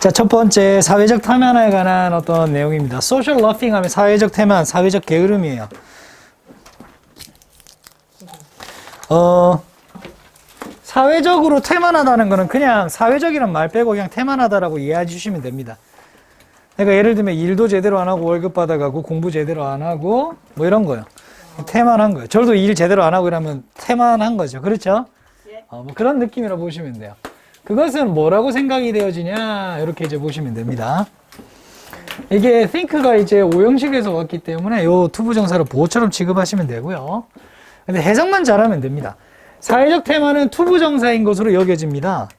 자, 첫 번째 사회적 태만에 관한 어떤 내용입니다. Social Loafing 하면 사회적 태만, 사회적 게으름이에요. 사회적으로 태만하다는 거는 그냥 사회적이란 말 빼고 그냥 태만하다라고 이해해 주시면 됩니다. 그러니까 예를 들면 일도 제대로 안 하고 월급 받아가고 공부 제대로 안 하고 뭐 이런 거요. 태만한 거예요. 저도 일 제대로 안 하고 이러면 태만한 거죠. 그렇죠? 뭐 그런 느낌이라고 보시면 돼요. 그것은 뭐라고 생각이 되어지냐 이렇게 이제 보시면 됩니다. 이게 think가 이제 오형식에서 왔기 때문에 요 투부정사를 보호처럼 취급하시면 되고요. 근데 해석만 잘하면 됩니다. 사회적 테마는 투부정사인 것으로 여겨집니다.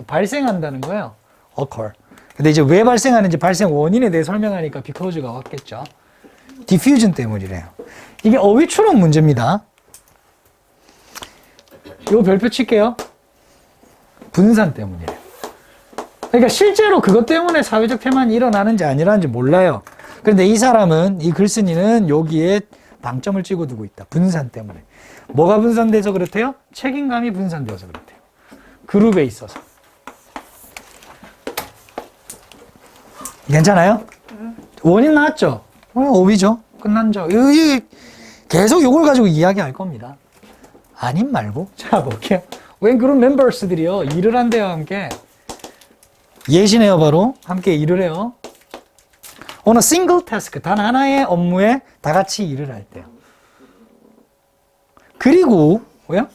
발생한다는 거예요. occur. 근데 이제 왜 발생하는지 발생 원인에 대해 설명하니까 because가 왔겠죠. diffusion 때문이래요. 이게 어휘 추론 문제입니다. 요 별표 칠게요. 분산 때문이래요. 그러니까 실제로 그것 때문에 사회적 태만이 일어나는지 아니라는지 몰라요. 그런데 이 사람은, 이 글쓴이는 여기에 방점을 찍어 두고 있다. 분산 때문에. 뭐가 분산돼서 그렇대요? 책임감이 분산되어서 그렇대요. 그룹에 있어서. 괜찮아요? 원인 나왔죠? 오비죠? 끝난죠? 계속 이걸 가지고 이야기할 겁니다. 아님 말고. 자, 볼게요. 웬 그룹 멤버스들이요. 일을 한대요, 함께. 예시네요, 바로. 함께 일을 해요. On a single task. 단 하나의 업무에 다 같이 일을 할 때요. 그리고, 왜요?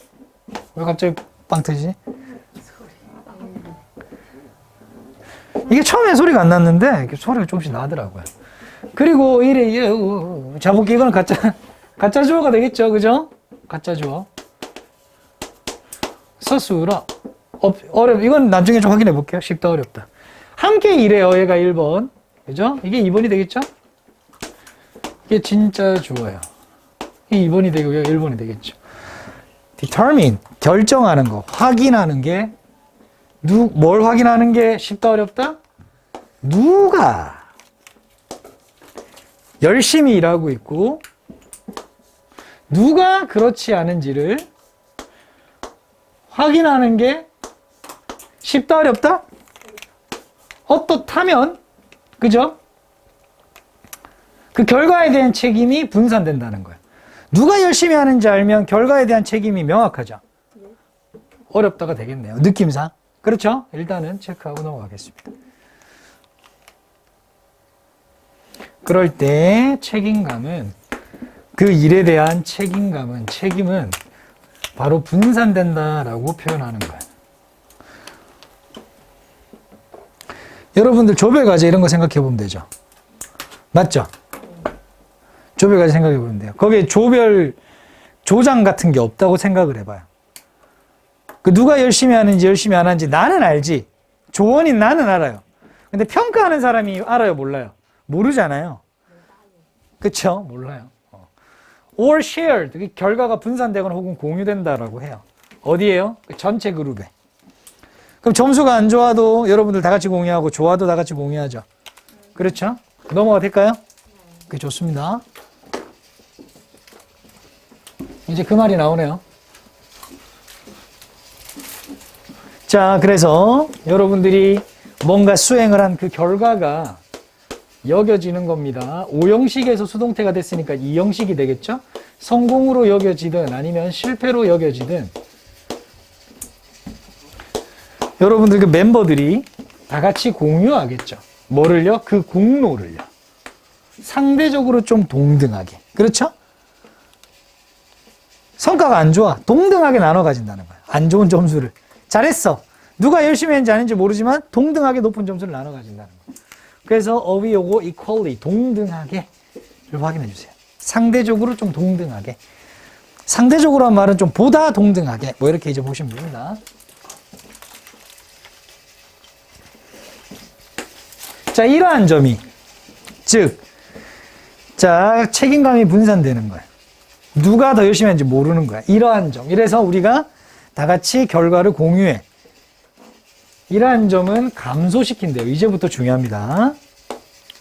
왜 갑자기 빵 터지지? 이게 처음엔 소리가 안 났는데, 소리가 조금씩 나더라고요. 그리고 이래, 자볼게요. 이거는 가짜 주어가 되겠죠, 그죠? 가짜 주어. 서술어. 이건 나중에 좀 확인해 볼게요. 쉽다, 어렵다. 함께 일해요. 얘가 1번. 그죠? 이게 2번이 되겠죠? 이게 진짜 주어예요. 이 2번이 되고, 여기 1번이 되겠죠. determine. 결정하는 거. 확인하는 게, 뭘 확인하는 게 쉽다, 어렵다? 누가 열심히 일하고 있고, 누가 그렇지 않은지를 확인하는 게 쉽다, 어렵다? 어떻다면, 그죠? 그 결과에 대한 책임이 분산된다는 거예요. 누가 열심히 하는지 알면 결과에 대한 책임이 명확하죠. 어렵다가 되겠네요. 느낌상. 그렇죠? 일단은 체크하고 넘어가겠습니다. 그럴 때 책임감은, 그 일에 대한 책임은 바로 분산된다라고 표현하는 거예요. 여러분들 조별과제 이런 거 생각해 보면 되죠. 맞죠? 조별과제 생각해 보면 돼요. 거기에 조장 같은 게 없다고 생각을 해봐요. 그 누가 열심히 하는지 열심히 안 하는지 나는 알지. 조언인 나는 알아요. 근데 평가하는 사람이 알아요, 몰라요? 모르잖아요. 그쵸? 몰라요. or shared, 결과가 분산되거나 혹은 공유된다라고 해요. 어디에요? 전체 그룹에. 그럼 점수가 안 좋아도 여러분들 다 같이 공유하고 좋아도 다 같이 공유하죠. 그렇죠? 넘어가 될까요? 네, 좋습니다. 이제 그 말이 나오네요. 자, 그래서 여러분들이 뭔가 수행을 한 그 결과가 여겨지는 겁니다. 오형식에서 수동태가 됐으니까 이형식이 되겠죠? 성공으로 여겨지든 아니면 실패로 여겨지든 여러분들 그 멤버들이 다 같이 공유하겠죠. 뭐를요? 그 공로를요. 상대적으로 좀 동등하게. 그렇죠? 성과가 안 좋아. 동등하게 나눠 가진다는 거예요. 안 좋은 점수를. 잘했어. 누가 열심히 했는지 아닌지 모르지만 동등하게 높은 점수를 나눠 가진다는 거예요. 그래서 어휘 요거 equally, 동등하게 를 확인해 주세요. 상대적으로 좀 동등하게. 상대적으로 한 말은 좀 보다 동등하게. 뭐 이렇게 이제 보시면 됩니다. 자, 이러한 점이, 즉, 자, 책임감이 분산되는 거예요. 누가 더 열심히 하는지 모르는 거야. 이러한 점. 이래서 우리가 다 같이 결과를 공유해. 이러한 점은 감소시킨대요. 이제부터 중요합니다.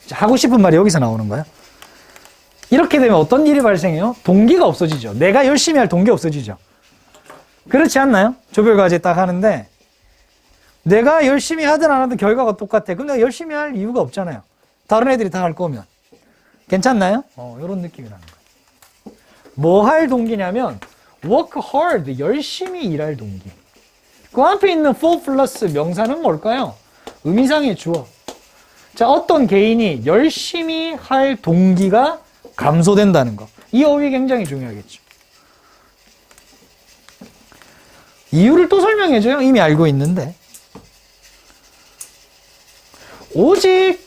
자, 하고 싶은 말이 여기서 나오는 거예요. 이렇게 되면 어떤 일이 발생해요? 동기가 없어지죠. 내가 열심히 할 동기 없어지죠. 그렇지 않나요? 조별과제 딱 하는데 내가 열심히 하든 안 하든 결과가 똑같아. 그럼 내가 열심히 할 이유가 없잖아요. 다른 애들이 다 할 거면. 괜찮나요? 이런 느낌이 나는 거예요. 뭐 할 동기냐면 work hard, 열심히 일할 동기. 그 앞에 있는 for 플러스 명사는 뭘까요? 의미상의 주어. 자, 어떤 개인이 열심히 할 동기가 감소된다는 거. 이 어휘 굉장히 중요하겠죠. 이유를 또 설명해줘요. 이미 알고 있는데. 오직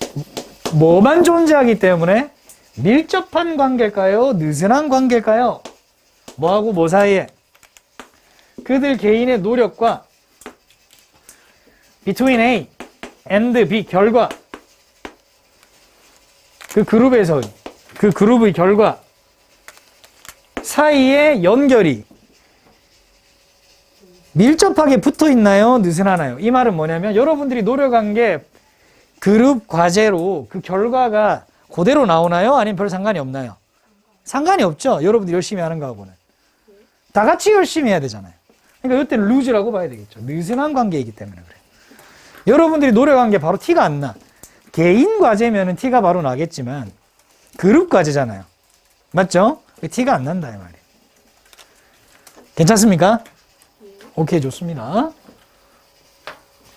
뭐만 존재하기 때문에 밀접한 관계일까요? 느슨한 관계일까요? 뭐하고 뭐 사이에? 그들 개인의 노력과 between A and B 결과, 그 그룹의 결과 사이의 연결이 밀접하게 붙어 있나요? 느슨하나요? 이 말은 뭐냐면 여러분들이 노력한 게 그룹 과제로 그 결과가 그대로 나오나요? 아니면 별 상관이 없나요? 상관이 없죠. 여러분들이 열심히 하는 거하고는. 다 같이 열심히 해야 되잖아요. 그러니까 이때는 루즈라고 봐야 되겠죠. 느슨한 관계이기 때문에 그래요. 여러분들이 노력한 게 바로 티가 안 나. 개인 과제면은 티가 바로 나겠지만 그룹 과제잖아요. 맞죠? 티가 안 난다 이 말이에요. 괜찮습니까? 오케이, 좋습니다.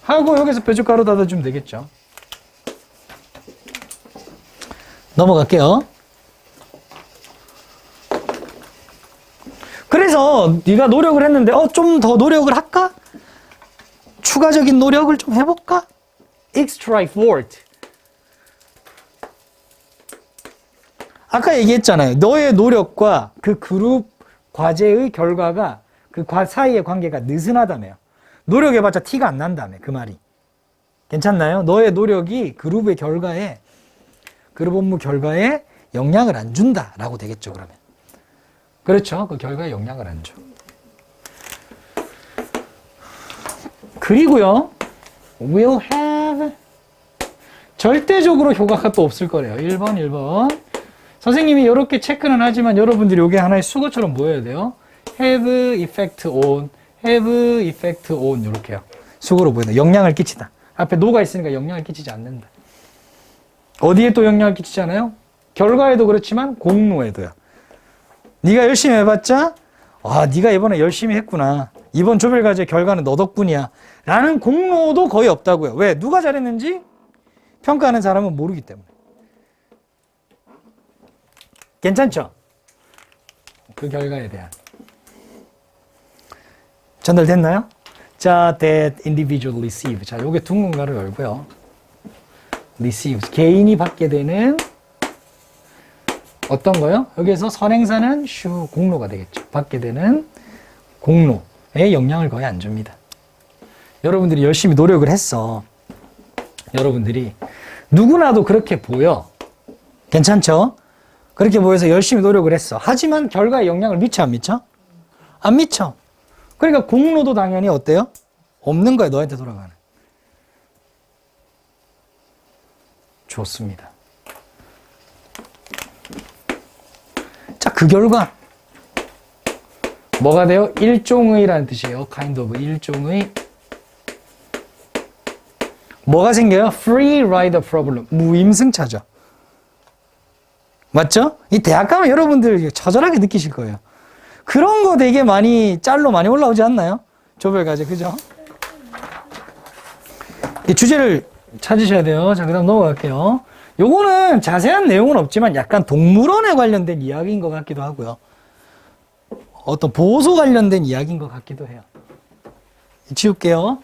하고 여기서 뾰족가루 닫아주면 되겠죠. 넘어갈게요. 그래서 네가 노력을 했는데 좀 더 노력을 할까? 추가적인 노력을 좀 해볼까? extra effort. 아까 얘기했잖아요. 너의 노력과 그 그룹 과제의 결과가 그 사이의 관계가 느슨하다며요. 노력해봤자 티가 안 난다며, 그 말이. 괜찮나요? 너의 노력이 그룹의 결과에, 그룹 업무 결과에 영향을 안 준다라고 되겠죠, 그러면. 그렇죠. 그 결과에 영향을 안 줘. 그리고요, will have. 절대적으로 효과가 또 없을 거래요. 1번. 선생님이 이렇게 체크는 하지만 여러분들이 이게 하나의 수거처럼 보여야 돼요. have effect on, have effect on 이렇게요. 수거로 보인다. 영향을 끼치다. 앞에 no가 있으니까 영향을 끼치지 않는다. 어디에 또 영향을 끼치잖아요? 결과에도 그렇지만 공로에도요. 네가 열심히 해봤자 네가 이번에 열심히 했구나. 이번 조별과제 결과는 너 덕분이야. 라는 공로도 거의 없다고요. 왜? 누가 잘했는지 평가하는 사람은 모르기 때문에. 괜찮죠? 그 결과에 대한. 전달됐나요? 자, that individual receive. 자, 요게 둥근 가로 열고요. receive. 개인이 받게 되는 어떤 거요? 여기에서 선행사는 공로가 되겠죠. 받게 되는 공로에 영향을 거의 안 줍니다. 여러분들이 열심히 노력을 했어. 여러분들이 누구나도 그렇게 보여. 괜찮죠? 그렇게 보여서 열심히 노력을 했어. 하지만 결과에 영향을 미쳐 안 미쳐? 안 미쳐. 그러니까 공로도 당연히 어때요? 없는 거예요. 너한테 돌아가는. 좋습니다. 자, 그 결과 뭐가 돼요? 일종의라는 뜻이에요. kind of 일종의. 뭐가 생겨요? free rider problem. 무임승차죠. 맞죠? 이 대학 가면 여러분들 처절하게 느끼실 거예요. 그런 거 되게 많이 짤로 많이 올라오지 않나요? 조별과제, 그죠? 이 주제를 찾으셔야 돼요. 자, 그 다음 넘어갈게요. 요거는 자세한 내용은 없지만 약간 동물원에 관련된 이야기인 것 같기도 하고요. 어떤 보소 관련된 이야기인 것 같기도 해요. 지울게요.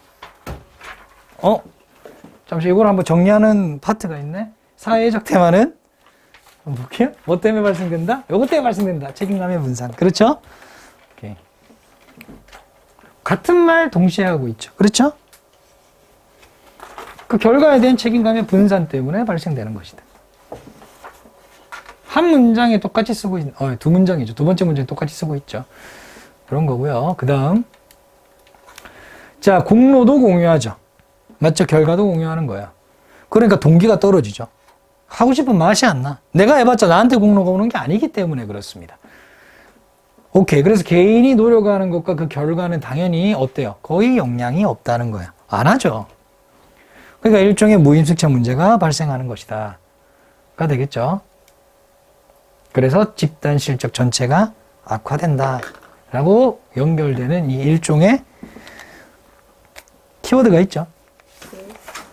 잠시 이걸 한번 정리하는 파트가 있네. 사회적 테마는 한번 볼게요. 뭐 때문에 발생된다? 요것 때문에 발생된다. 책임감의 분산. 그렇죠? 오케이. 같은 말 동시에 하고 있죠. 그렇죠? 그 결과에 대한 책임감의 분산 때문에 발생되는 것이다. 한 문장에 똑같이 쓰고 있는, 두 문장이죠. 두 번째 문장에 똑같이 쓰고 있죠. 그런 거고요. 그 다음. 자, 공로도 공유하죠. 맞죠? 결과도 공유하는 거야. 그러니까 동기가 떨어지죠. 하고 싶은 맛이 안 나. 내가 해봤자 나한테 공로가 오는 게 아니기 때문에 그렇습니다. 오케이. 그래서 개인이 노력하는 것과 그 결과는 당연히 어때요? 거의 영향이 없다는 거야. 안 하죠. 그러니까 일종의 무임승차 문제가 발생하는 것이다. 가 되겠죠. 그래서 집단 실적 전체가 악화된다. 라고 연결되는 이 일종의 키워드가 있죠.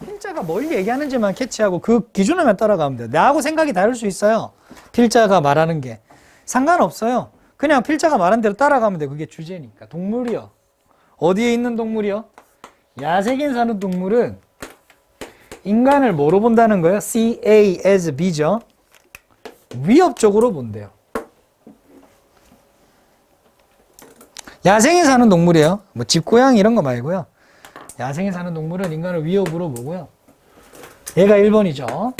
필자가 뭘 얘기하는지만 캐치하고 그 기준을만 따라가면 돼요. 나하고 생각이 다를 수 있어요. 필자가 말하는 게. 상관없어요. 그냥 필자가 말한 대로 따라가면 돼. 그게 주제니까. 동물이요. 어디에 있는 동물이요? 야생에 사는 동물은 인간을 뭐로 본다는 거예요? CA as B죠. 위협적으로 본대요. 야생에 사는 동물이에요. 뭐 집고양이 이런 거 말고요. 야생에 사는 동물은 인간을 위협으로 보고요. 얘가 1번이죠.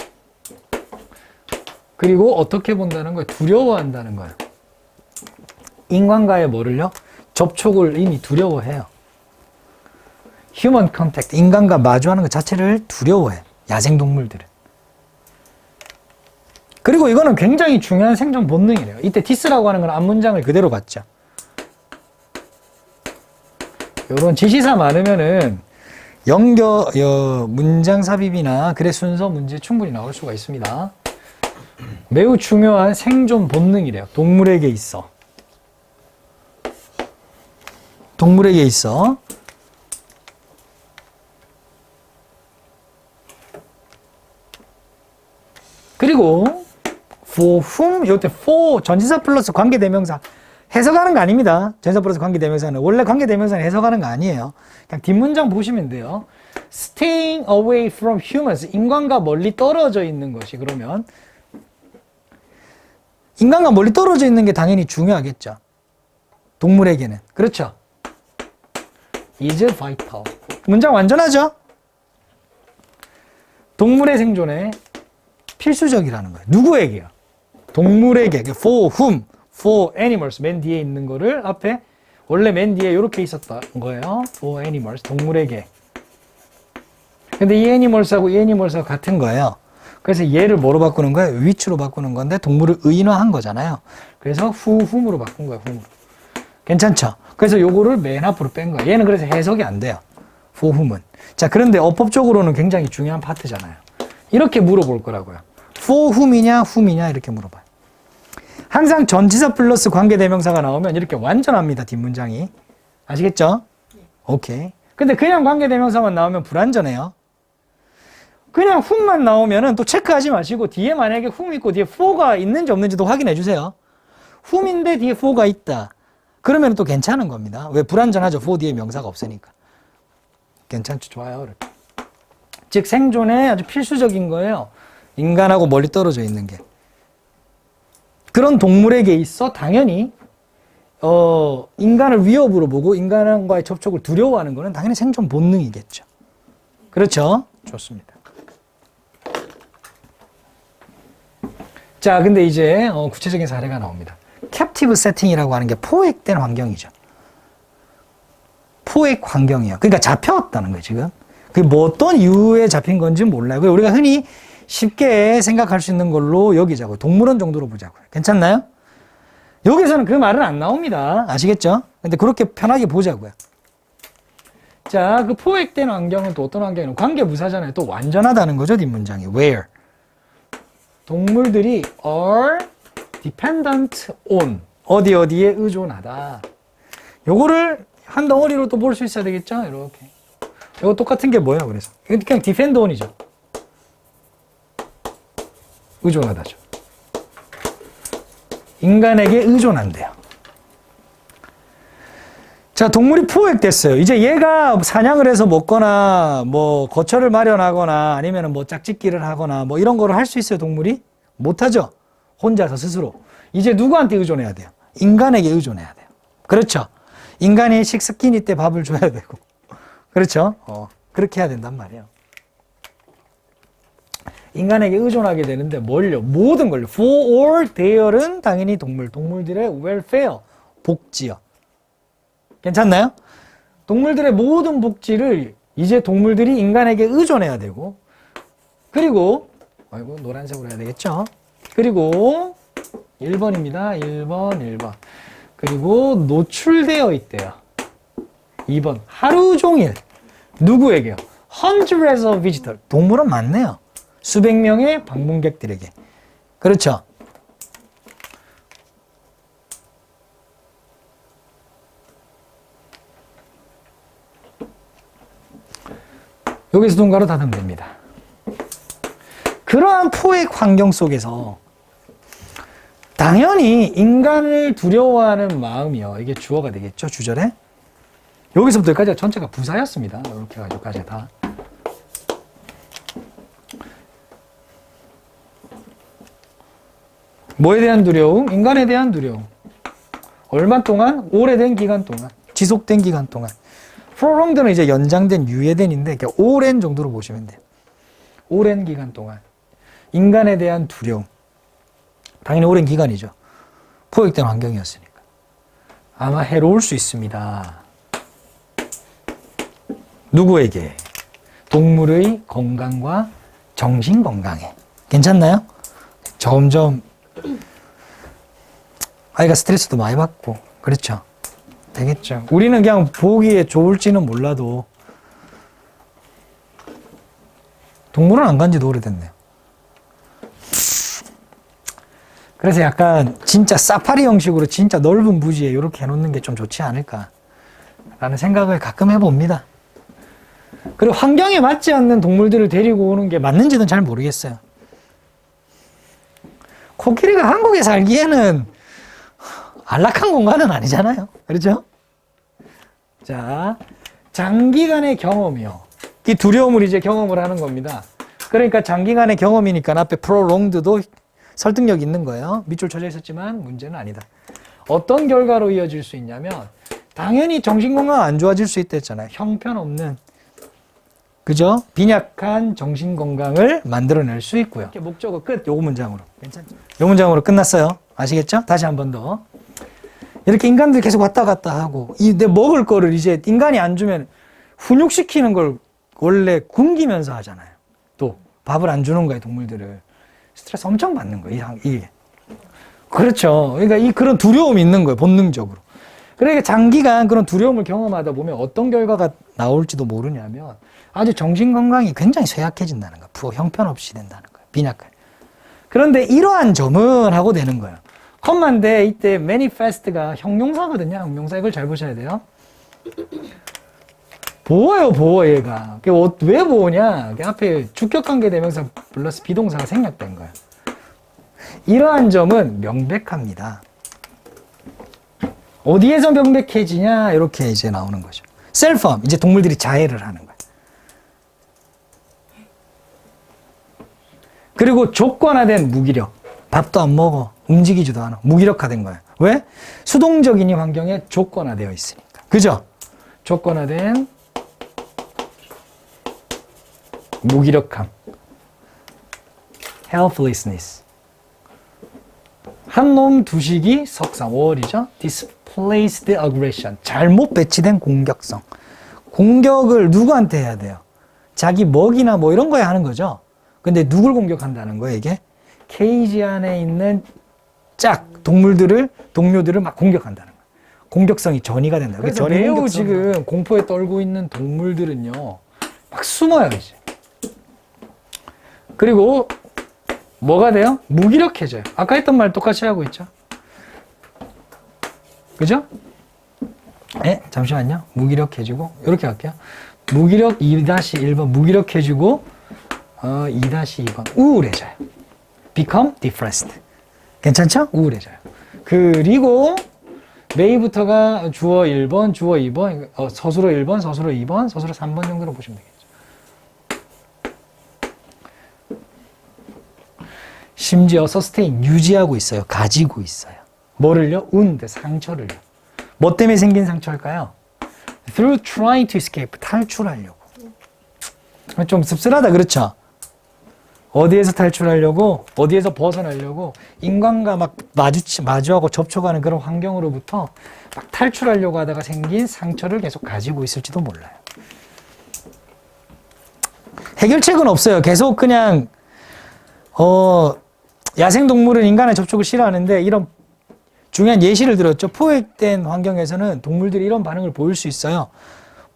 그리고 어떻게 본다는 거예요? 두려워한다는 거예요. 인간과의 뭐를요? 접촉을 이미 두려워해요. human contact, 인간과 마주하는 것 자체를 두려워해. 야생동물들은. 그리고 이거는 굉장히 중요한 생존 본능이래요. 이때 this라고 하는 건 앞문장을 그대로 봤죠. 요런 지시사 많으면은 문장 삽입이나 글의 순서 문제 충분히 나올 수가 있습니다. 매우 중요한 생존 본능이래요. 동물에게 있어. 동물에게 있어. 그리고 for whom, 이때 for 전치사 플러스 관계대명사 해석하는 거 아닙니다. 전치사 플러스 관계대명사는 원래 관계대명사는 해석하는 거 아니에요. 그냥 뒷문장 보시면 돼요. Staying away from humans, 인간과 멀리 떨어져 있는 것이 그러면 인간과 멀리 떨어져 있는 게 당연히 중요하겠죠. 동물에게는. 그렇죠. is vital. 문장 완전하죠? 동물의 생존에 필수적이라는 거예요. 누구에게요? 동물에게. for whom, for animals. 맨 뒤에 있는 거를 앞에 원래 맨 뒤에 이렇게 있었던 거예요. for animals. 동물에게. 근데 이 animals하고 이 animals하고 같은 거예요. 그래서 얘를 뭐로 바꾸는 거예요? which로 바꾸는 건데 동물을 의인화한 거잖아요. 그래서 whom으로 바꾼 거예요. whom으로. 괜찮죠? 그래서 요거를 맨 앞으로 뺀 거예요. 얘는 그래서 해석이 안 돼요. for whom은. 자, 그런데 어법적으로는 굉장히 중요한 파트잖아요. 이렇게 물어볼 거라고요. for whom이냐, whom이냐 이렇게 물어봐요. 항상 전치사 플러스 관계대명사가 나오면 이렇게 완전합니다. 뒷문장이. 아시겠죠? 오케이. 근데 그냥 관계대명사만 나오면 불완전해요. 그냥 whom만 나오면은 또 체크하지 마시고 뒤에 만약에 whom 있고 뒤에 for가 있는지 없는지도 확인해 주세요. whom인데 뒤에 for가 있다. 그러면 또 괜찮은 겁니다. 왜? 불완전하죠. for 뒤에 명사가 없으니까. 괜찮죠? 좋아요. 이렇게. 즉 생존에 아주 필수적인 거예요. 인간하고 멀리 떨어져 있는 게. 그런 동물에게 있어 당연히 인간을 위협으로 보고 인간과의 접촉을 두려워하는 거는 당연히 생존 본능이겠죠. 그렇죠? 좋습니다. 자, 근데 이제 구체적인 사례가 나옵니다. 캡티브 세팅이라고 하는 게 포획된 환경이죠. 포획 환경이에요. 그러니까 잡혀왔다는 거예요, 지금. 그게 뭐 어떤 이유에 잡힌 건지는 몰라요. 우리가 흔히 쉽게 생각할 수 있는 걸로 여기자고요. 동물원 정도로 보자고요. 괜찮나요? 여기서는 그 말은 안 나옵니다. 아시겠죠? 근데 그렇게 편하게 보자고요. 자, 그 포획된 환경은 또 어떤 환경이냐면 관계부사잖아요. 또 완전하다는 거죠, 뒷문장이. Where? 동물들이 are dependent on. 어디에 의존하다. 요거를 한 덩어리로 또 볼 수 있어야 되겠죠? 이렇게. 이거 똑같은 게 뭐예요, 그래서? 이건 그냥 depend on이죠. 의존하다죠. 인간에게 의존한대요. 자, 동물이 포획됐어요. 이제 얘가 사냥을 해서 먹거나, 뭐, 거처를 마련하거나, 아니면 뭐, 짝짓기를 하거나, 뭐, 이런 거를 할 수 있어요, 동물이? 못하죠? 혼자서 스스로. 이제 누구한테 의존해야 돼요? 인간에게 의존해야 돼요. 그렇죠? 인간이 식스끼니 때 밥을 줘야 되고. 그렇죠? 그렇게 해야 된단 말이에요. 인간에게 의존하게 되는데 뭘요? 모든 걸요. For all there은 당연히 동물들의 welfare, 복지요. 괜찮나요? 동물들의 모든 복지를 이제 동물들이 인간에게 의존해야 되고, 그리고 노란색으로 해야 되겠죠? 그리고 1번입니다. 1번. 그리고 노출되어 있대요. 2번. 하루 종일 누구에게요? Hundreds of visitors. 동물은 많네요. 수백 명의 방문객들에게. 그렇죠? 여기서 동가로 닫으면 됩니다. 그러한 포획 환경 속에서 당연히 인간을 두려워하는 마음이요. 이게 주어가 되겠죠, 주절에. 여기서부터 여기까지가 전체가 부사였습니다. 이렇게 해가지고까지 다. 뭐에 대한 두려움? 인간에 대한 두려움. 얼마 동안? 오래된 기간 동안. 지속된 기간 동안. prolonged는 이제 연장된, 유예된인데 오랜 정도로 보시면 돼요. 오랜 기간 동안. 인간에 대한 두려움. 당연히 오랜 기간이죠. 포획된 환경이었으니까. 아마 해로울 수 있습니다. 누구에게? 동물의 건강과 정신 건강에. 괜찮나요? 점점 아이가 스트레스도 많이 받고 그렇죠. 되겠죠. 우리는 그냥 보기에 좋을지는 몰라도 동물원 안 간 지도 오래됐네요. 그래서 약간 진짜 사파리 형식으로 진짜 넓은 부지에 이렇게 해놓는 게 좀 좋지 않을까 라는 생각을 가끔 해봅니다. 그리고 환경에 맞지 않는 동물들을 데리고 오는 게 맞는지는 잘 모르겠어요. 코끼리가 한국에 살기에는 안락한 공간은 아니잖아요. 그렇죠? 자, 장기간의 경험이요. 이 두려움을 이제 경험을 하는 겁니다. 그러니까 장기간의 경험이니까 앞에 prolonged도 설득력 있는 거예요. 밑줄 쳐져 있었지만 문제는 아니다. 어떤 결과로 이어질 수 있냐면 당연히 정신건강 안 좋아질 수 있다 했잖아요. 형편없는 그죠? 빈약한 정신건강을 만들어낼 수 있고요. 이렇게 목적어 끝. 요거 문장으로. 괜찮죠? 요 문장으로 끝났어요. 아시겠죠? 다시 한 번 더. 이렇게 인간들 계속 왔다 갔다 하고 내 먹을 거를 이제 인간이 안 주면 훈육시키는 걸 원래 굶기면서 하잖아요. 또 밥을 안 주는 거예요, 동물들을. 스트레스 엄청 받는 거예요, 이게. 그렇죠. 그러니까 그런 두려움이 있는 거예요, 본능적으로. 그러니까 장기간 그런 두려움을 경험하다 보면 어떤 결과가 나올지도 모르냐면 아주 정신건강이 굉장히 쇠약해진다는 거예요. 형편없이 된다는 거예요. 빈약한. 그런데 이러한 점은 하고 되는 거예요. 컴마인데 이때 manifest가 형용사거든요. 형용사 이걸 잘 보셔야 돼요. 보어요, 보어 얘가. 왜 보어냐? 앞에 주격관계 대명사 플러스 비동사가 생략된 거예요. 이러한 점은 명백합니다. 어디에서 명백해지냐? 이렇게 이제 나오는 거죠. 셀펌, 이제 동물들이 자해를 하는 거예요. 그리고 조건화된 무기력. 밥도 안 먹어. 움직이지도 않아. 무기력화된 거예요. 왜? 수동적인 이 환경에 조건화되어 있으니까. 그죠? 조건화된 무기력함. helplessness. 한 놈 두식이 석상 5월이죠. displaced aggression. 잘못 배치된 공격성. 공격을 누구한테 해야 돼요? 자기 먹이나 뭐 이런 거에 하는 거죠. 근데 누굴 공격한다는 거예요, 이게? 케이지 안에 있는 동료들을 막 공격한다는 거예요. 공격성이 전이가 된다. 그래서 매우 지금 공포에 떨고 있는 동물들은요, 막 숨어요, 이제. 그리고 뭐가 돼요? 무기력해져요. 아까 했던 말 똑같이 하고 있죠. 그죠? 네, 잠시만요. 무기력해지고 이렇게 할게요. 무기력 2-1번 무기력해지고 2-2번 우울해져요. become depressed. 괜찮죠? 우울해져요. 그리고 may부터가 주어 1번, 주어 2번, 서술어 1번, 서술어 2번, 서술어 3번 정도로 보시면 되겠죠. 심지어 sustain, 유지하고 있어요. 가지고 있어요. 뭐를요? wound, 상처를요. 뭐 때문에 생긴 상처일까요? through trying to escape, 탈출하려고. 좀 씁쓸하다, 그렇죠? 어디에서 탈출하려고, 어디에서 벗어나려고, 인간과 막 마주하고 접촉하는 그런 환경으로부터 막 탈출하려고 하다가 생긴 상처를 계속 가지고 있을지도 몰라요. 해결책은 없어요. 계속 그냥, 야생동물은 인간의 접촉을 싫어하는데 이런 중요한 예시를 들었죠. 포획된 환경에서는 동물들이 이런 반응을 보일 수 있어요.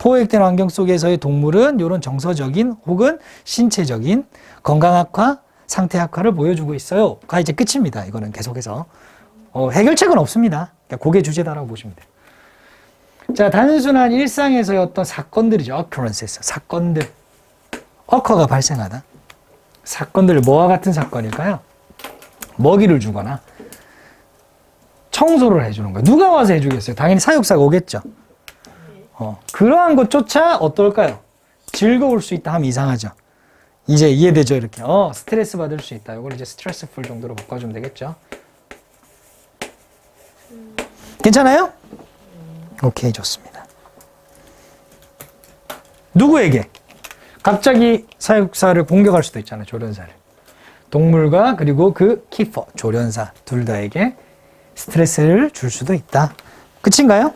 포획된 환경 속에서의 동물은 이런 정서적인 혹은 신체적인 건강 악화, 상태 악화를 보여주고 있어요. 가 이제 끝입니다. 이거는 계속해서. 해결책은 없습니다. 그러니까 그게 주제다라고 보시면 돼요. 자, 단순한 일상에서의 어떤 사건들이죠. occurrences. 사건들. occur가 발생하다. 사건들 뭐와 같은 사건일까요? 먹이를 주거나 청소를 해주는 거예요. 누가 와서 해주겠어요? 당연히 사육사가 오겠죠. 그러한 것조차 어떨까요? 즐거울 수 있다 하면 이상하죠. 이제 이해되죠? 이렇게. 스트레스 받을 수 있다. 이걸 이제 스트레스풀 정도로 바꿔주면 되겠죠. 괜찮아요? 오케이, 좋습니다. 누구에게? 갑자기 사육사를 공격할 수도 있잖아요. 조련사를. 동물과 그리고 그 키퍼, 조련사 둘 다에게 스트레스를 줄 수도 있다. 끝인가요?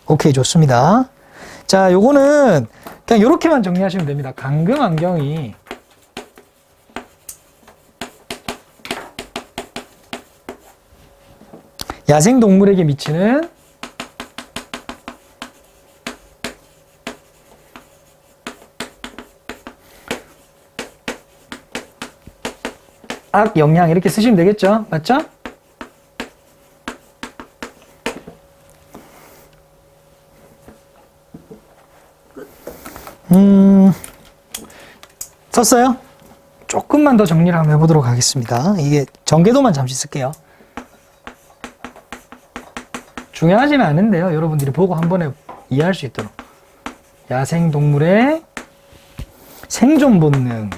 오케이, 좋습니다. 자, 요거는 그냥 요렇게만 정리하시면 됩니다. 감금 환경이 야생 동물에게 미치는 악영향 이렇게 쓰시면 되겠죠? 맞죠? 썼어요? 조금만 더 정리를 한번 해보도록 하겠습니다. 이게 전개도만 잠시 쓸게요. 중요하지는 않은데요. 여러분들이 보고 한 번에 이해할 수 있도록. 야생동물의 생존 본능.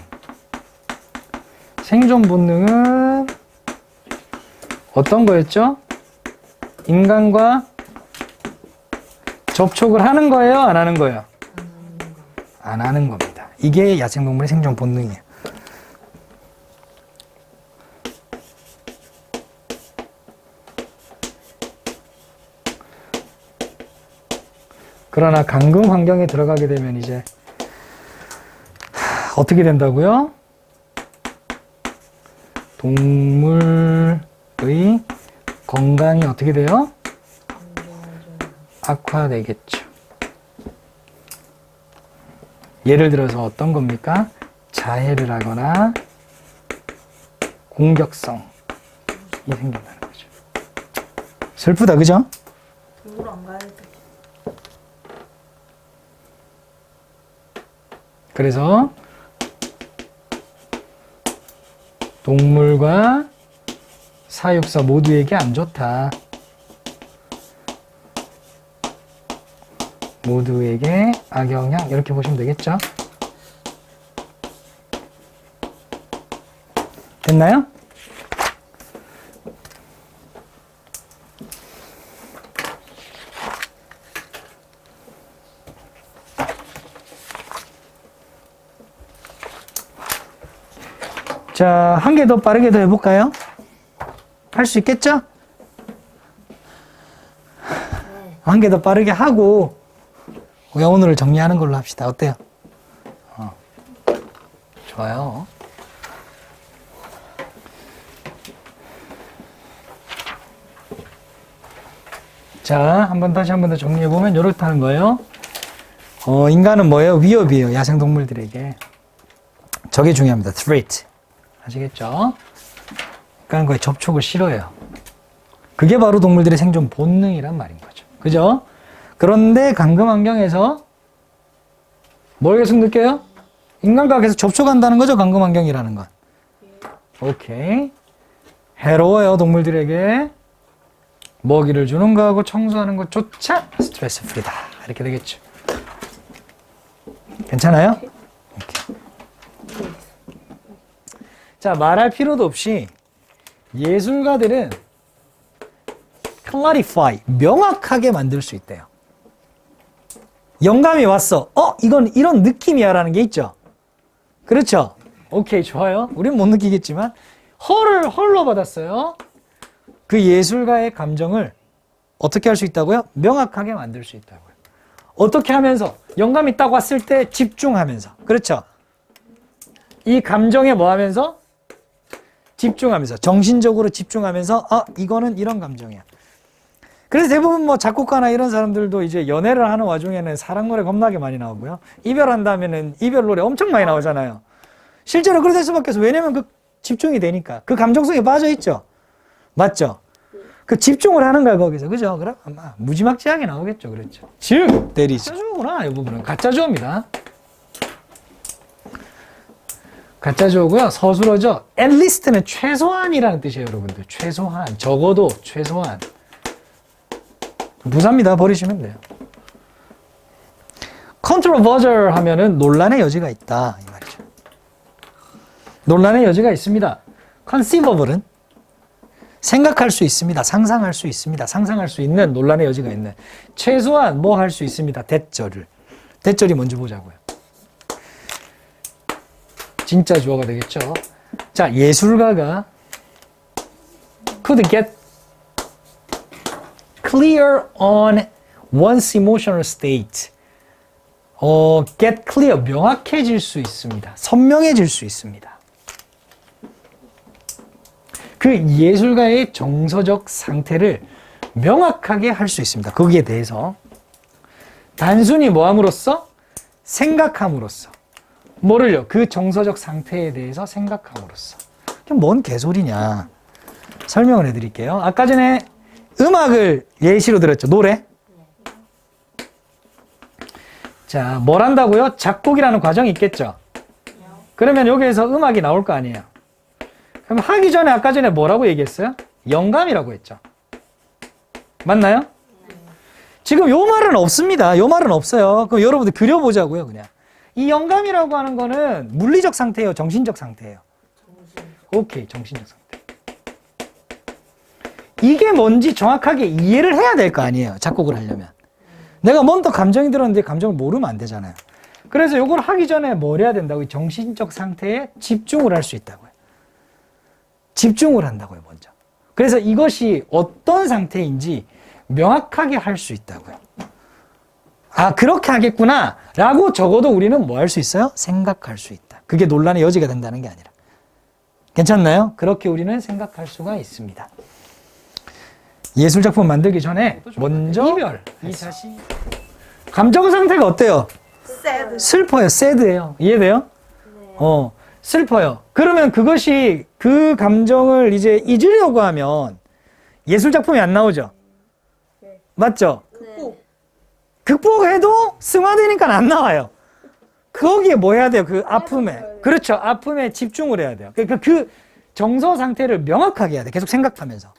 생존 본능은 어떤 거였죠? 인간과 접촉을 하는 거예요? 안 하는 거예요? 안 하는 겁니다. 이게 야생동물의 생존 본능이에요. 그러나 감금 환경에 들어가게 되면 이제 어떻게 된다고요? 동물의 건강이 어떻게 돼요? 악화되겠죠. 예를 들어서 어떤 겁니까? 자해를 하거나 공격성이 생긴다는 거죠. 슬프다, 그죠? 이걸 안 가야 돼. 그래서 동물과 사육사 모두에게 안 좋다. 모두에게 악영향 이렇게 보시면 되겠죠? 됐나요? 자, 한 개 더 빠르게 더 해볼까요? 할 수 있겠죠? 한 개 더 빠르게 하고 오늘을 정리하는 걸로 합시다. 어때요? 좋아요. 자, 다시 한 번 더 정리해보면 이렇다는 거예요. 인간은 뭐예요? 위협이에요. 야생동물들에게. 저게 중요합니다. threat. 아시겠죠? 그러니까 거의 접촉을 싫어해요. 그게 바로 동물들의 생존 본능이란 말인 거죠. 그죠? 그런데 감금 환경에서 뭘 계속 느껴요? 인간과 계속 접촉한다는 거죠. 감금 환경이라는 건. 오케이. 해로워요. 동물들에게. 먹이를 주는 거하고 청소하는 것조차 스트레스 프리다. 이렇게 되겠죠. 괜찮아요? 오케이. 자, 말할 필요도 없이 예술가들은 clarify, 명확하게 만들 수 있대요. 영감이 왔어. 이건 이런 느낌이야 라는 게 있죠. 그렇죠? 오케이, 좋아요. 우린 못 느끼겠지만 헐로 받았어요. 그 예술가의 감정을 어떻게 할 수 있다고요? 명확하게 만들 수 있다고요. 어떻게 하면서? 영감이 딱 왔을 때 집중하면서. 그렇죠? 이 감정에 뭐 하면서? 집중하면서. 정신적으로 집중하면서 이거는 이런 감정이야. 그래서 대부분 뭐 작곡가나 이런 사람들도 이제 연애를 하는 와중에는 사랑 노래 겁나게 많이 나오고요. 이별한다면은 이별 노래 엄청 많이 나오잖아요. 실제로 그렇게 될 수밖에 없어요. 왜냐면 그 집중이 되니까. 그 감정성에 빠져 있죠. 맞죠? 그 집중을 하는 거야, 거기서. 그죠? 그럼 아마 무지막지하게 나오겠죠. 그렇죠. 즉, 대리죠. 가짜주어구나. 이 부분은. 가짜주어입니다. 가짜주어고요. 서술어죠. at least는 최소한이라는 뜻이에요, 여러분들. 최소한. 적어도 최소한. 부사입니다. 버리시면 돼요. controversial 하면은 논란의 여지가 있다. 이 말이죠. 논란의 여지가 있습니다. conceivable은 생각할 수 있습니다. 상상할 수 있습니다. 상상할 수 있는 논란의 여지가 있는. 최소한 뭐 할 수 있습니다. 대절을. 대절이 뭔지 보자고요. 진짜 주어가 되겠죠. 자, 예술가가 could get clear on one's emotional state. get clear, 명확해질 수 있습니다. 선명해질 수 있습니다. 그 예술가의 정서적 상태를 명확하게 할 수 있습니다. 거기에 대해서. 단순히 뭐 함으로써? 생각함으로써. 뭐를요? 그 정서적 상태에 대해서 생각함으로써. 뭔 개소리냐. 설명을 해드릴게요. 아까 전에 음악을 예시로 들었죠. 노래. 자, 뭘 한다고요? 작곡이라는 과정이 있겠죠. 그러면 여기에서 음악이 나올 거 아니에요. 그럼 하기 전에 아까 전에 뭐라고 얘기했어요? 영감이라고 했죠. 맞나요? 지금 요 말은 없습니다. 요 말은 없어요. 그럼 여러분들 그려보자고요, 그냥. 이 영감이라고 하는 거는 물리적 상태예요, 정신적 상태예요? 오케이, 정신적 상태. 이게 뭔지 정확하게 이해를 해야 될 거 아니에요, 작곡을 하려면. 내가 먼저 감정이 들었는데 감정을 모르면 안 되잖아요. 그래서 요걸 하기 전에 뭘 해야 된다고? 이 정신적 상태에 집중을 할 수 있다고요. 집중을 한다고요, 먼저. 그래서 이것이 어떤 상태인지 명확하게 할 수 있다고요. 아, 그렇게 하겠구나 라고 적어도 우리는 뭐 할 수 있어요? 생각할 수 있다. 그게 논란의 여지가 된다는 게 아니라. 괜찮나요? 그렇게 우리는 생각할 수가 있습니다. 예술작품 만들기 전에 먼저 이별. 이 자신. 감정 상태가 어때요? sad. 슬퍼요. sad예요. 이해돼요? 네. 슬퍼요. 그러면 그것이 그 감정을 이제 잊으려고 하면 예술작품이 안 나오죠? 네. 맞죠? 극복. 극복해도 승화되니까 안 나와요. 거기에 뭐 해야 돼요? 그 아픔에. 그렇죠. 아픔에 집중을 해야 돼요. 그러니까 그 정서 상태를 명확하게 해야 돼. 계속 생각하면서.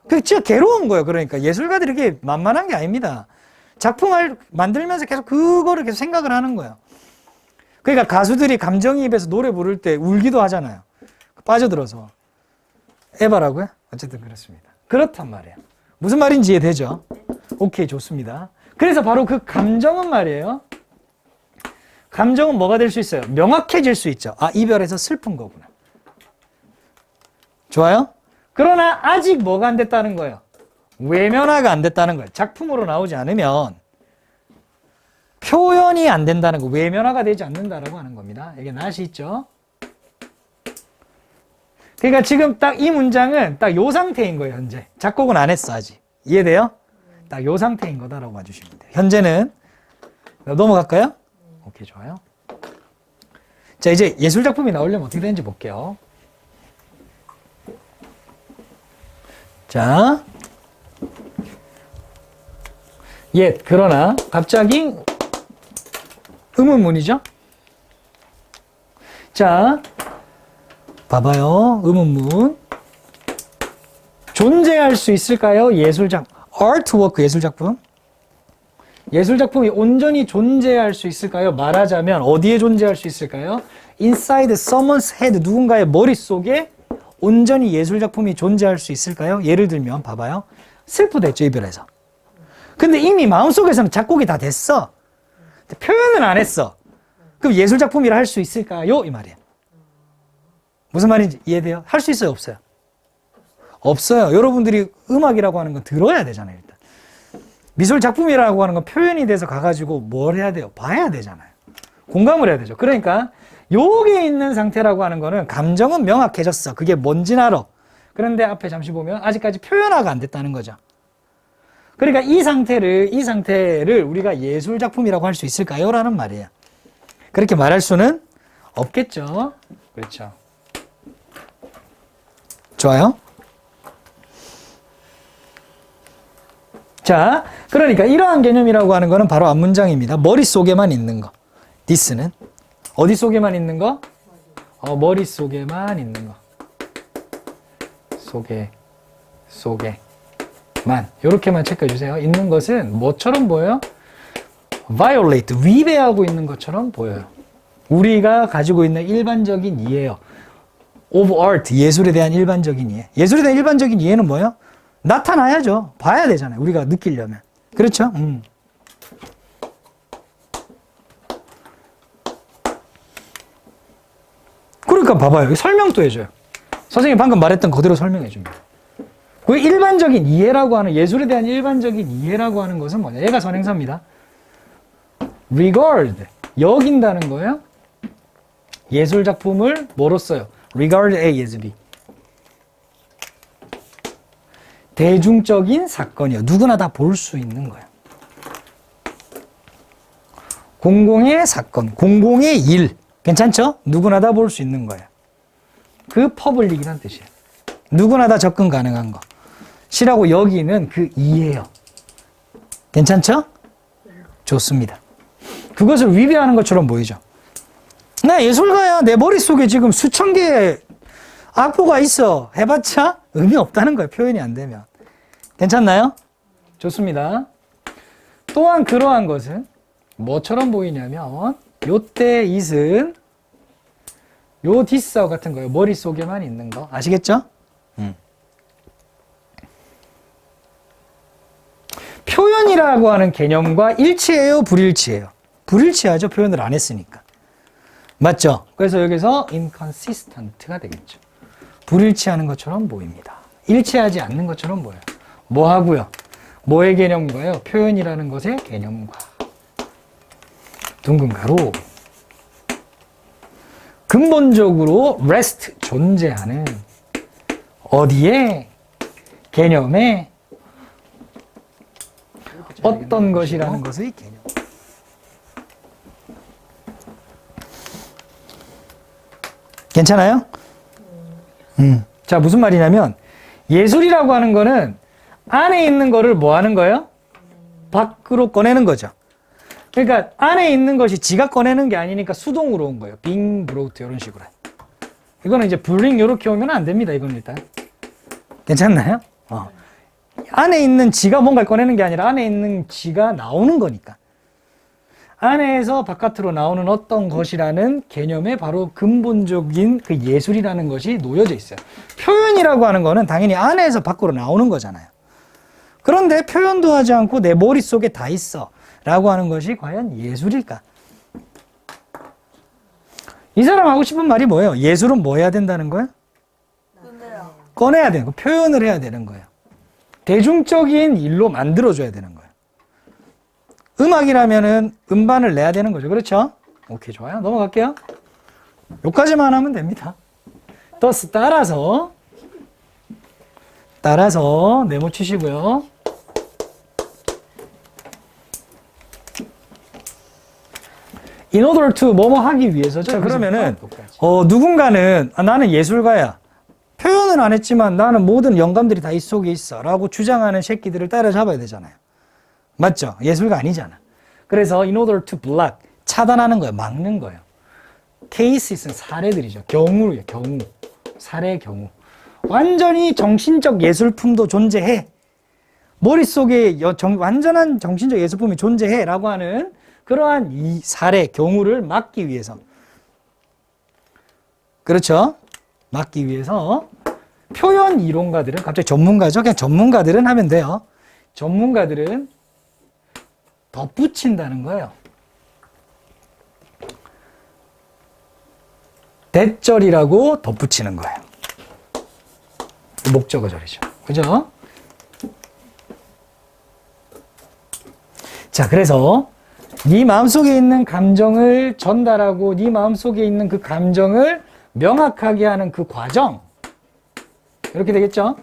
그게 진짜 괴로운 거예요. 그러니까 예술가들이 이게 만만한 게 아닙니다. 작품을 만들면서 계속 그거를 계속 생각을 하는 거예요. 그러니까 가수들이 감정이입해서 노래 부를 때 울기도 하잖아요. 빠져들어서. 에바라고요? 어쨌든 그렇습니다. 그렇단 말이에요. 무슨 말인지 이해되죠? 오케이, 좋습니다. 그래서 바로 그 감정은 말이에요. 감정은 뭐가 될 수 있어요? 명확해질 수 있죠. 아, 이별해서 슬픈 거구나. 좋아요? 그러나 아직 뭐가 안 됐다는 거예요? 외면화가 안 됐다는 거예요. 작품으로 나오지 않으면 표현이 안 된다는 거, 외면화가 되지 않는다라고 하는 겁니다. 이게 낫이 있죠? 그러니까 지금 딱 이 문장은 딱 요 상태인 거예요, 현재. 작곡은 안 했어, 아직. 이해돼요? 딱 요 상태인 거다라고 봐주시면 돼요. 현재는. 넘어갈까요? 오케이, 좋아요. 자, 이제 예술작품이 나오려면 어떻게 되는지 볼게요. 자. 그러나 갑자기 의문문이죠? 자, 봐봐요. 의문문. 존재할 수 있을까요? 아트워크, 예술작품. 예술작품이 온전히 존재할 수 있을까요? 말하자면 어디에 존재할 수 있을까요? Inside someone's head, 누군가의 머릿속에 온전히 예술작품이 존재할 수 있을까요? 예를 들면 봐봐요. 슬프댔죠, 이별해서. 근데 이미 마음속에서는 작곡이 다 됐어. 표현은 안 했어. 그럼 예술작품이라 할 수 있을까요? 이 말이에요. 무슨 말인지 이해돼요? 할 수 있어요? 없어요? 없어요. 여러분들이 음악이라고 하는 건 들어야 되잖아요, 일단. 미술작품이라고 하는 건 표현이 돼서 가가지고 뭘 해야 돼요? 봐야 되잖아요. 공감을 해야 되죠. 그러니까 여기에 있는 상태라고 하는 거는 감정은 명확해졌어. 그게 뭔지는 알아. 그런데 앞에 잠시 보면 아직까지 표현화가 안 됐다는 거죠. 그러니까 이 상태를 우리가 예술 작품이라고 할 수 있을까요? 라는 말이에요. 그렇게 말할 수는 없겠죠. 그렇죠. 좋아요. 자, 그러니까 이러한 개념이라고 하는 거는 바로 앞문장입니다. 머릿속에만 있는 거. this는 어디 속에만 있는 거? 머릿속에만 있는 거. 속에만. 이렇게만 체크해 주세요. 있는 것은 뭐처럼 보여요? violate, 위배하고 있는 것처럼 보여요. 우리가 가지고 있는 일반적인 이해요. of art, 예술에 대한 일반적인 이해. 예술에 대한 일반적인 이해는 뭐예요? 나타나야죠. 봐야 되잖아요. 우리가 느끼려면. 그렇죠? 그러니까 봐봐요. 여기 설명도 해줘요. 선생님이 방금 말했던 그대로 설명해 줍니다. 그 일반적인 이해라고 하는, 예술에 대한 일반적인 이해라고 하는 것은 뭐냐? 얘가 선행사입니다. regard, 여긴다는 거예요. 예술 작품을 뭐로 써요? regard A as B. 대중적인 사건이요. 누구나 다 볼 수 있는 거예요. 공공의 사건, 공공의 일. 괜찮죠? 누구나 다 볼 수 있는 거예요. 그 퍼블릭이란 뜻이에요. 누구나 다 접근 가능한 거. 시라고 여기는 그 이해요. 괜찮죠? 좋습니다. 그것을 위배하는 것처럼 보이죠? 나 예술가야. 내 머릿속에 지금 수천 개의 악보가 있어. 해봤자 의미 없다는 거예요. 표현이 안 되면. 괜찮나요? 좋습니다. 또한 그러한 것은 뭐처럼 보이냐면 요때 it은 요 this와 같은 거예요. 머릿속에만 있는 거. 아시겠죠? 표현이라고 하는 개념과 일치해요? 불일치해요? 불일치하죠. 표현을 안 했으니까. 맞죠? 그래서 여기서 inconsistent가 되겠죠. 불일치하는 것처럼 보입니다. 일치하지 않는 것처럼 보여요. 뭐 하고요? 뭐의 개념과요? 표현이라는 것의 개념과. 둥근 가로. 근본적으로 rest, 존재하는 어디에? 개념에 어떤 것이라는 것의 개념. 괜찮아요? 자, 무슨 말이냐면 예술이라고 하는 거는 안에 있는 거를 뭐 하는 거예요? 밖으로 꺼내는 거죠. 그러니까 안에 있는 것이 지가 꺼내는 게 아니니까 수동으로 온 거예요. being brought 이런 식으로. 이거는 이제 bring 이렇게 오면 안 됩니다. 이건 일단. 괜찮나요? 안에 있는 지가 뭔가를 꺼내는 게 아니라 안에 있는 지가 나오는 거니까. 안에서 바깥으로 나오는 어떤 것이라는 개념에 바로 근본적인 그 예술이라는 것이 놓여져 있어요. 표현이라고 하는 거는 당연히 안에서 밖으로 나오는 거잖아요. 그런데 표현도 하지 않고 내 머릿속에 다 있어 라고 하는 것이 과연 예술일까? 이 사람 하고 싶은 말이 뭐예요? 예술은 뭐 해야 된다는 거예요? 꺼내야 되는 거, 표현을 해야 되는 거예요. 대중적인 일로 만들어줘야 되는 거예요. 음악이라면은 음반을 내야 되는 거죠. 그렇죠? 오케이, 좋아요. 넘어갈게요. 여기까지만 하면 됩니다. thus, 따라서 네모 치시고요. in order to 뭐뭐 하기 위해서죠. 자, 그러면은 누군가는 나는 예술가야. 표현은 안 했지만 나는 모든 영감들이 다 이 속에 있어 라고 주장하는 새끼들을 따라잡아야 되잖아요. 맞죠? 예술가 아니잖아. 그래서 in order to block, 차단하는 거예요. 막는 거예요. 케이스는 사례들이죠. 경우예요. 경우. 사례의 경우. 완전히 정신적 예술품도 존재해. 머릿속에 완전한 정신적 예술품이 존재해 라고 하는 그러한 이 사례, 경우를 막기 위해서. 그렇죠? 막기 위해서 표현 이론가들은, 갑자기 전문가죠? 그냥 전문가들은 하면 돼요. 전문가들은 덧붙인다는 거예요. 대절이라고 덧붙이는 거예요. 목적어 절이죠. 그죠? 자, 그래서 네 마음속에 있는 감정을 전달하고 네 마음속에 있는 그 감정을 명확하게 하는 그 과정, 이렇게 되겠죠?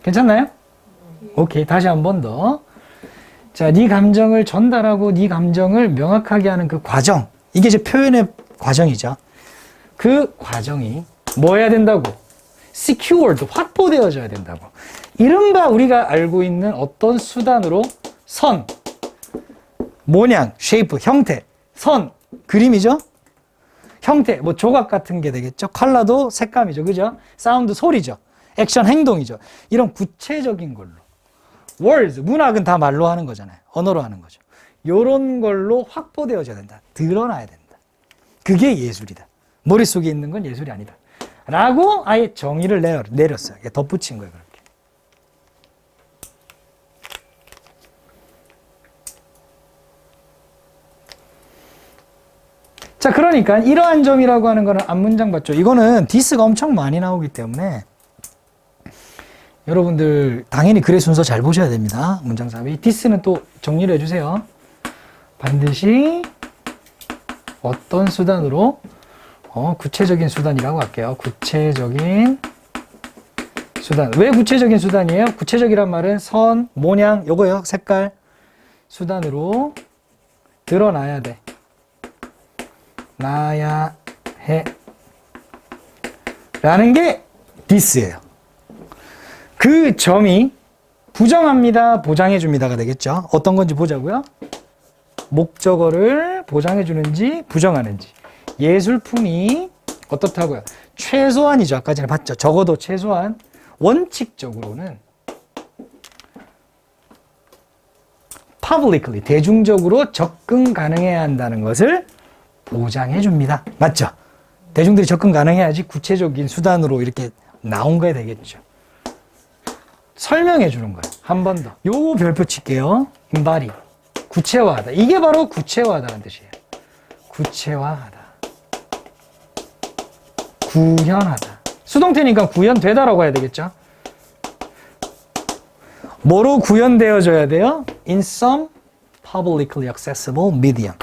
괜찮나요? 오케이. 다시 한 번 더. 자, 네 감정을 전달하고 네 감정을 명확하게 하는 그 과정. 이게 이제 표현의 과정이죠. 그 과정이 뭐 해야 된다고? secured, 확보되어져야 된다고. 이른바 우리가 알고 있는 어떤 수단으로 선, 모양, shape, 형태, 선, 그림이죠? 형태, 뭐 조각 같은 게 되겠죠? 컬러도 색감이죠. 그죠? 사운드, 소리죠. 액션, 행동이죠. 이런 구체적인 걸로. words, 문학은 다 말로 하는 거잖아요. 언어로 하는 거죠. 요런 걸로 확보되어져야 된다. 드러나야 된다. 그게 예술이다. 머릿속에 있는 건 예술이 아니다. 라고 아예 정의를 내렸어요. 덧붙인 거예요. 그렇게. 자, 그러니까 이러한 점이라고 하는 거는 앞문장 봤죠. 이거는 디스가 엄청 많이 나오기 때문에 여러분들 당연히 글의 순서 잘 보셔야 됩니다. 문장 삽입. 디스는 또 정리를 해주세요. 반드시 어떤 수단으로 구체적인 수단이라고 할게요. 구체적인 수단. 왜 구체적인 수단이에요? 구체적이란 말은 선, 모양, 요거요. 색깔. 수단으로 드러나야 돼. 나야 해. 라는 게 디스예요. 그 점이 부정합니다, 보장해줍니다가 되겠죠. 어떤 건지 보자고요. 목적어를 보장해주는지 부정하는지. 예술품이 어떻다고요? 최소한이죠. 아까 전에 봤죠. 적어도 최소한. 원칙적으로는 publicly, 대중적으로 접근 가능해야 한다는 것을 보장해줍니다. 맞죠? 대중들이 접근 가능해야지 구체적인 수단으로 이렇게 나온 거야 되겠죠. 설명해 주는 거예요. 한 번 더. 요 별표 칠게요. embody. 구체화하다. 이게 바로 구체화하다는 뜻이에요. 구체화하다. 구현하다. 수동태니까 구현되다라고 해야 되겠죠. 뭐로 구현되어져야 돼요? In some publicly accessible medium.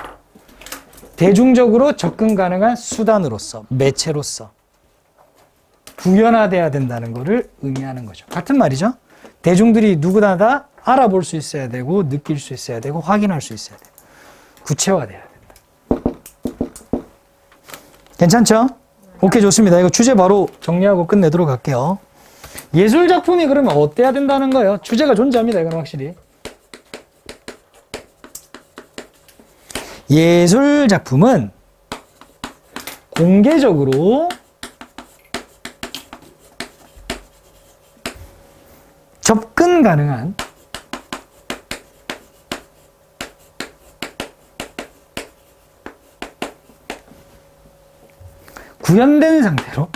대중적으로 접근 가능한 수단으로서, 매체로서 구현화돼야 된다는 것을 의미하는 거죠. 같은 말이죠. 대중들이 누구나 다 알아볼 수 있어야 되고 느낄 수 있어야 되고 확인할 수 있어야 돼요. 구체화돼야 된다. 괜찮죠? 오케이, 좋습니다. 이거 주제 바로 정리하고 끝내도록 할게요. 예술작품이 그러면 어때야 된다는 거예요? 주제가 존재합니다. 이건 확실히. 예술작품은 공개적으로 접근 가능한 구현된 상태로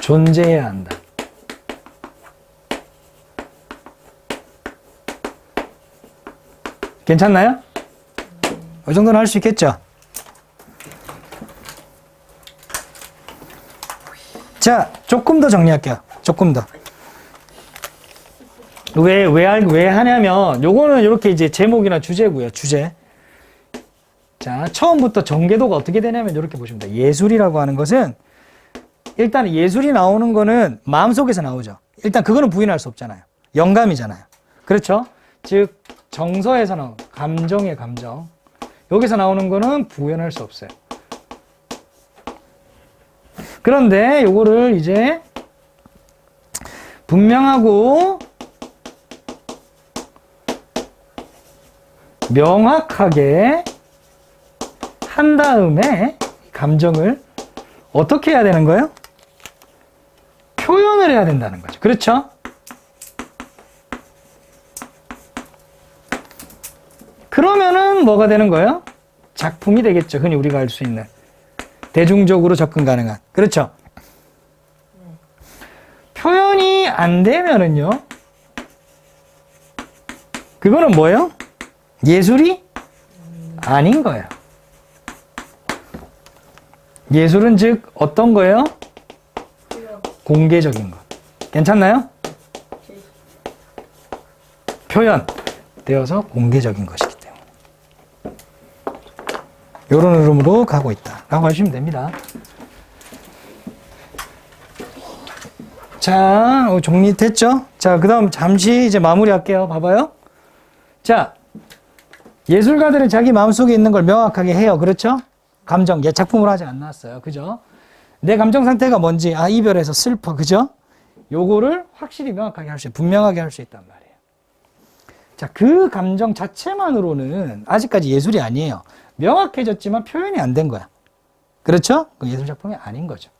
존재해야 한다. 괜찮나요? 이 정도는 할 수 있겠죠? 자, 조금 더 정리할게요. 조금 더. 왜 하냐면, 요거는 이렇게 이제 제목이나 주제고요. 주제. 자, 처음부터 전개도가 어떻게 되냐면 이렇게 보시면 돼요. 예술이라고 하는 것은 일단 예술이 나오는 거는 마음속에서 나오죠. 일단 그거는 부인할 수 없잖아요. 영감이잖아요. 그렇죠? 즉 정서에서 나오는 감정의 감정. 여기서 나오는 거는 부인할 수 없어요. 그런데 요거를 이제 분명하고 명확하게 한 다음에 감정을 어떻게 해야 되는 거예요? 표현을 해야 된다는 거죠. 그렇죠? 그러면은 뭐가 되는 거예요? 작품이 되겠죠. 흔히 우리가 알 수 있는. 대중적으로 접근 가능한. 그렇죠? 표현이 안 되면은요. 그거는 뭐예요? 예술이 아닌 거예요. 예술은 즉 어떤 거예요? 공개적인 것. 괜찮나요? 표현 되어서 공개적인 것이기 때문에. 이런 흐름으로 가고 있다라고 하시면 됩니다. 자, 정리됐죠? 자, 그 다음 잠시 이제 마무리할게요. 봐봐요. 자, 예술가들은 자기 마음속에 있는 걸 명확하게 해요. 그렇죠? 감정, 작품을 하지 않았어요. 그죠? 내 감정 상태가 뭔지, 이별해서 슬퍼. 그죠? 요거를 확실히 명확하게 할 수 있어요. 분명하게 할 수 있단 말이에요. 자, 그 감정 자체만으로는 아직까지 예술이 아니에요. 명확해졌지만 표현이 안 된 거야. 그렇죠? 그 예술 작품이 아닌 거죠.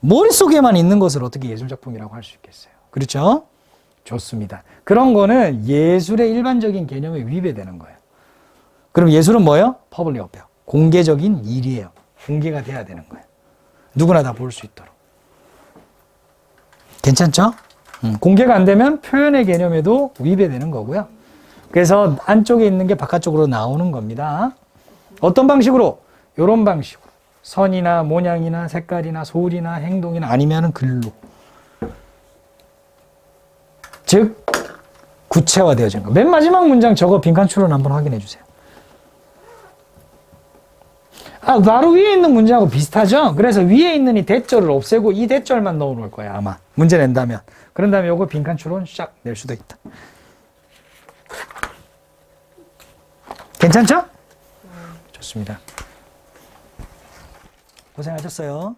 머릿속에만 있는 것을 어떻게 예술 작품이라고 할 수 있겠어요? 그렇죠? 좋습니다. 그런 거는 예술의 일반적인 개념에 위배되는 거예요. 그럼 예술은 뭐예요? 퍼블릭 어페어. 공개적인 일이에요. 공개가 돼야 되는 거예요. 누구나 다 볼 수 있도록. 괜찮죠? 공개가 안 되면 표현의 개념에도 위배되는 거고요. 그래서 안쪽에 있는 게 바깥쪽으로 나오는 겁니다. 어떤 방식으로? 이런 방식으로. 선이나 모양이나 색깔이나 소리나 행동이나 아니면은 글로. 즉, 구체화되어진 거. 맨 마지막 문장 저거 빈칸 추론 한번 확인해 주세요. 바로 위에 있는 문제하고 비슷하죠? 그래서 위에 있는 이 대절을 없애고 이 대절만 넣어 놓을 거예요, 아마. 문제 낸다면. 그런 다음에 요거 빈칸 추론 쫙 낼 수도 있다. 괜찮죠? 좋습니다. 고생하셨어요.